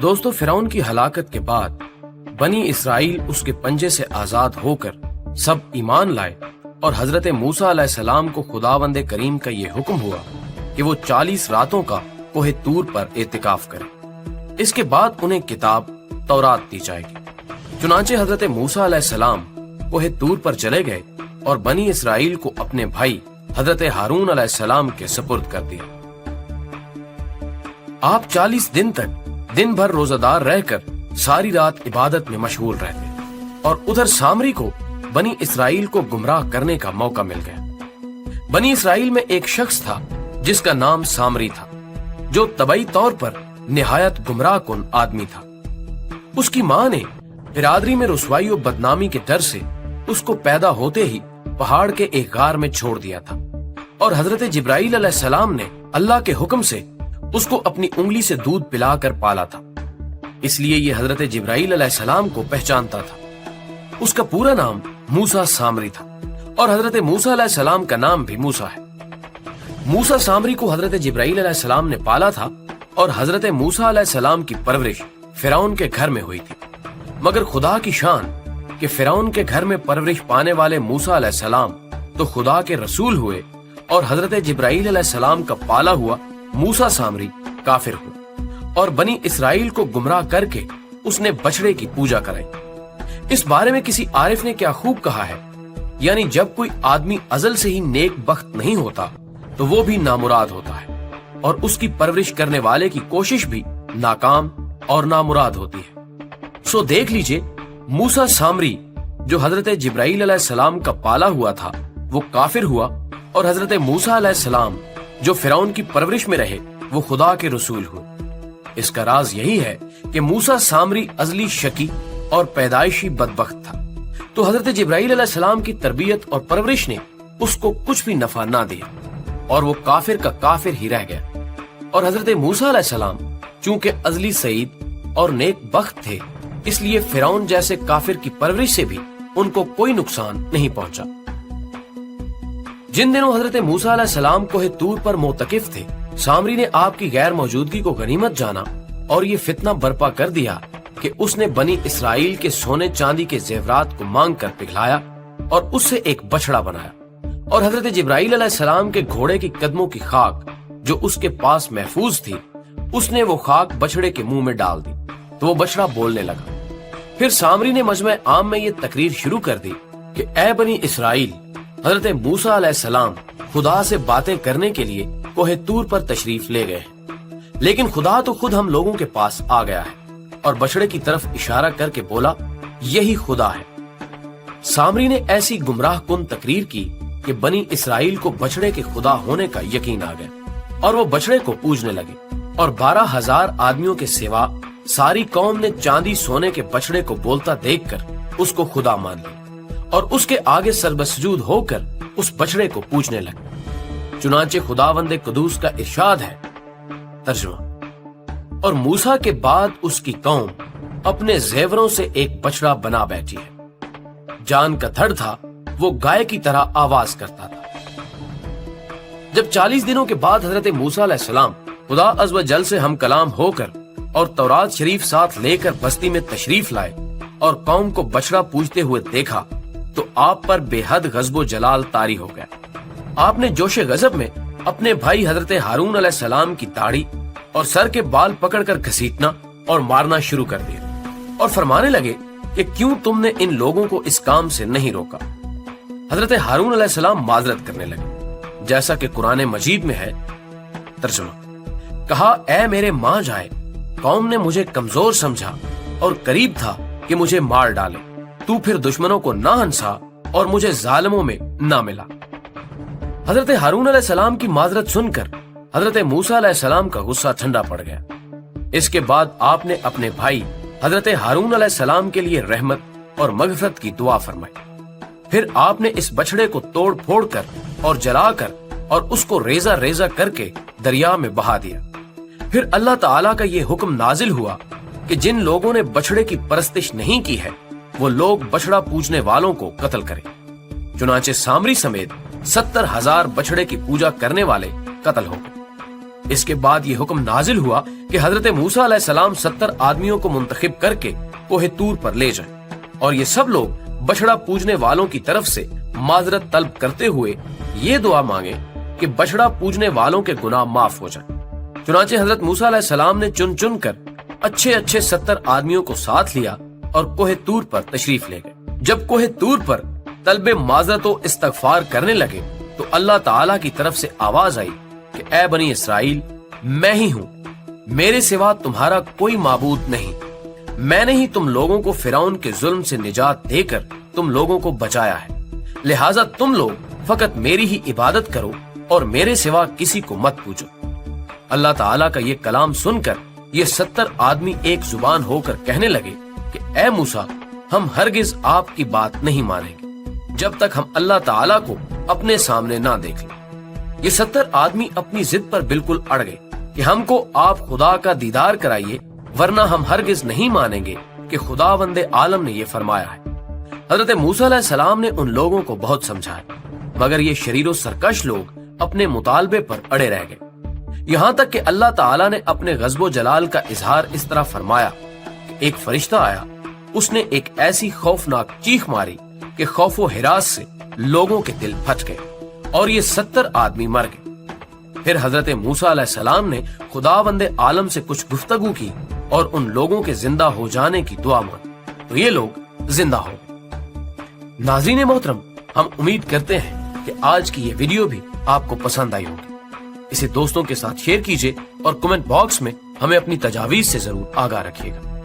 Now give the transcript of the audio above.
دوستو، فرعون کی ہلاکت کے بعد بنی اسرائیل اس کے پنجے سے آزاد ہو کر سب ایمان لائے اور حضرت موسیٰ علیہ السلام کو خداوند کریم کا یہ حکم ہوا کہ وہ 40 راتوں کا کوہ طور پر اعتکاف کریں۔ اس کے بعد انہیں کتاب تورات دی جائے گی۔ چنانچہ حضرت موسیٰ علیہ السلام کوہ طور پر چلے گئے اور بنی اسرائیل کو اپنے بھائی حضرت ہارون علیہ السلام کے سپرد کر دیا۔ آپ 40 دن تک دن بھر روزہ دار رہ کر ساری رات عبادت میں مشغول رہتے اور ادھر سامری کو بنی اسرائیل کو گمراہ کرنے کا موقع مل گیا۔ بنی اسرائیل میں ایک شخص تھا جس کا نام سامری تھا، جو طبعی طور پر نہایت گمراہ کن آدمی تھا۔ اس کی ماں نے برادری میں رسوائی و بدنامی کے ڈر سے اس کو پیدا ہوتے ہی پہاڑ کے ایک غار میں چھوڑ دیا تھا، اور حضرت جبرائیل علیہ السلام نے اللہ کے حکم سے اس کو اپنی انگلی سے دودھ پلا کر پالا تھا، اس لیے یہ حضرت جبرائیل علیہ السلام کو پہچانتا تھا۔ اس کا پورا نام موسیٰ سامری تھا، اور حضرت موسیٰ علیہ السلام کا نام بھی موسیٰ ہے۔ موسیٰ سامری کو حضرت جبرائیل علیہ السلام نے پالا تھا، اور حضرت موسیٰ علیہ السلام کی پرورش فرعون کے گھر میں ہوئی تھی۔ مگر خدا کی شان کہ فرعون کے گھر میں پرورش پانے والے موسیٰ علیہ السلام تو خدا کے رسول ہوئے، اور حضرت جبرائیل علیہ السلام کا پالا ہوا موسیٰ سامری کافر ہوا، اور بنی اسرائیل کو گمراہ کر کے اس نے بچڑے کی پوجا کرائی۔ اس بارے میں کسی عارف نے کیا خوب کہا ہے، یعنی جب کوئی آدمی ازل سے ہی نیک بخت نہیں ہوتا تو وہ بھی نامراد ہوتا ہے، اور اس کی پرورش کرنے والے کی کوشش بھی ناکام اور نامراد ہوتی ہے۔ سو دیکھ لیجئے، موسیٰ سامری جو حضرت جبرائیل علیہ السلام کا پالا ہوا تھا وہ کافر ہوا، اور حضرت موسیٰ علیہ السلام جو فرعون کی پرورش میں رہے وہ خدا کے رسول ہوئے۔ اس کا راز یہی ہے کہ موسیٰ سامری ازلی شقی اور پیدائشی بدبخت تھا، تو حضرت جبرائیل علیہ السلام کی تربیت اور پرورش نے اس کو کچھ بھی نفع نہ دیا، اور وہ کافر کا کافر ہی رہ گیا۔ اور حضرت موسیٰ علیہ السلام چونکہ ازلی سعید اور نیک بخت تھے، اس لیے فرعون جیسے کافر کی پرورش سے بھی ان کو کوئی نقصان نہیں پہنچا۔ جن دنوں حضرت موسیٰ علیہ السلام کوہ طور پر معتکف تھے، سامری نے آپ کی غیر موجودگی کو غنیمت جانا اور یہ فتنہ برپا کر دیا کہ اس نے بنی اسرائیل کے سونے چاندی کے زیورات کو مانگ کر پگھلایا اور اس سے ایک بچڑا بنایا، اور حضرت جبرائیل علیہ السلام کے گھوڑے کی قدموں کی خاک جو اس کے پاس محفوظ تھی، اس نے وہ خاک بچڑے کے منہ میں ڈال دی تو وہ بچڑا بولنے لگا۔ پھر سامری نے مجمع عام میں یہ تقریر شروع کر دی کہ اے بنی اسرائیل، حضرت موسیٰ علیہ السلام خدا سے باتیں کرنے کے لیے کوہ طور پر تشریف لے گئے ہیں، لیکن خدا تو خود ہم لوگوں کے پاس آ گیا ہے، اور بچڑے کی طرف اشارہ کر کے بولا، یہی خدا ہے۔ سامری نے ایسی گمراہ کن تقریر کی کہ بنی اسرائیل کو بچڑے کے خدا ہونے کا یقین آ گیا، اور وہ بچڑے کو پوجنے لگے، اور 12,000 آدمیوں کے سوا ساری قوم نے چاندی سونے کے بچڑے کو بولتا دیکھ کر اس کو خدا مان لیا، اور اس کے آگے سربسجود ہو کر اس بچڑے کو پوجنے لگے۔ چنانچہ خداوند قدوس کا ارشاد ہے، ترجمہ، اور موسیٰ کے بعد اس کی قوم اپنے زیوروں سے ایک بچڑا بنا بیٹھی ہے، جان کا دھڑ تھا، وہ گائے کی طرح آواز کرتا تھا۔ جب 40 دنوں کے بعد حضرت موسیٰ علیہ السلام خدا عز و جل سے ہم کلام ہو کر اور تورات شریف ساتھ لے کر بستی میں تشریف لائے اور قوم کو بچڑا پوجتے ہوئے دیکھا تو آپ پر بے حد غضب و جلال طاری ہو گیا۔ آپ نے جوش غضب میں اپنے بھائی حضرت ہارون علیہ السلام کی داڑھی اور سر کے بال پکڑ کر گھسیٹنا اور مارنا شروع کر دیا، اور فرمانے لگے کہ کیوں تم نے ان لوگوں کو اس کام سے نہیں روکا۔ حضرت ہارون علیہ السلام معذرت کرنے لگے، جیسا کہ قرآن مجید میں ہے، ترجمہ، کہا، اے میرے ماں جائے، قوم نے مجھے کمزور سمجھا اور قریب تھا کہ مجھے مار ڈالے، تو پھر دشمنوں کو نہ ہنسا اور مجھے ظالموں میں نہ ملا۔ حضرت ہارون علیہ السلام کی معذرت سن کر حضرت موسیٰ علیہ السلام کا غصہ ٹھنڈا پڑ گیا۔ اس کے بعد آپ نے اپنے بھائی حضرت ہارون علیہ السلام کے لیے رحمت اور مغفرت کی دعا فرمائی۔ پھر آپ نے اس بچڑے کو توڑ پھوڑ کر اور جلا کر اور اس کو ریزہ ریزہ کر کے دریا میں بہا دیا۔ پھر اللہ تعالیٰ کا یہ حکم نازل ہوا کہ جن لوگوں نے بچڑے کی پرستش نہیں کی ہے وہ لوگ بچڑا پوجنے والوں کو قتل کریں۔ چنانچہ سامری سمیت 70,000 بچڑے کی پوجا کرنے والے قتل ہو گئے۔ اس کے بعد یہ حکم نازل ہوا کہ حضرت موسیٰ علیہ السلام 70 آدمیوں کو منتخب کر کے کوہ طور پر لے جائیں اور یہ سب لوگ بچڑا پوجنے والوں کی طرف سے معذرت طلب کرتے ہوئے یہ دعا مانگے کہ بچڑا پوجنے والوں کے گناہ معاف ہو جائیں۔ چنانچہ حضرت موسیٰ علیہ السلام نے چن چن کر اچھے 70 آدمیوں کو ساتھ لیا اور کوہ طور پر تشریف لے گئے۔ جب کوہ طور پر طلب معذرت و استغفار کرنے لگے تو اللہ تعالیٰ کی طرف سے آواز آئی کہ اے بنی اسرائیل، میں ہی ہوں، میرے سوا تمہارا کوئی معبود نہیں، میں نے ہی تم لوگوں کو فرعون کے ظلم سے نجات دے کر تم لوگوں کو بچایا ہے، لہٰذا تم لوگ فقط میری ہی عبادت کرو اور میرے سوا کسی کو مت پوچھو۔ اللہ تعالیٰ کا یہ کلام سن کر یہ 70 آدمی ایک زبان ہو کر کہنے لگے کہ اے موسیٰ، ہم ہرگز آپ کی بات نہیں مانیں گے جب تک ہم اللہ تعالیٰ کو اپنے سامنے نہ دیکھ لیں۔ یہ 70 آدمی اپنی ضد پر بالکل اڑ گئے کہ ہم کو آپ خدا کا دیدار کرائیے، ورنہ ہم ہرگز نہیں مانیں گے کہ خداوند عالم نے یہ فرمایا ہے۔ حضرت موسیٰ علیہ السلام نے ان لوگوں کو بہت سمجھایا، مگر یہ شریر و سرکش لوگ اپنے مطالبے پر اڑے رہ گئے، یہاں تک کہ اللہ تعالیٰ نے اپنے غضب و جلال کا اظہار اس طرح فرمایا کہ ایک فرشتہ آیا، اس نے ایک ایسی خوفناک چیخ ماری کہ خوف و ہراس سے لوگوں کے دل پھٹ گئے اور یہ 70 آدمی مر گئے۔ پھر حضرت موسیٰ علیہ السلام نے خداوند عالم سے کچھ گفتگو کی اور ان لوگوں کے زندہ ہو جانے کی دعا مانگی تو یہ لوگ زندہ ہو گئے۔ ناظرین محترم، ہم امید کرتے ہیں کہ آج کی یہ ویڈیو بھی آپ کو پسند آئی ہوگی۔ اسے دوستوں کے ساتھ شیئر کیجیے اور کمنٹ باکس میں ہمیں اپنی تجاویز سے ضرور آگاہ رکھیے گا۔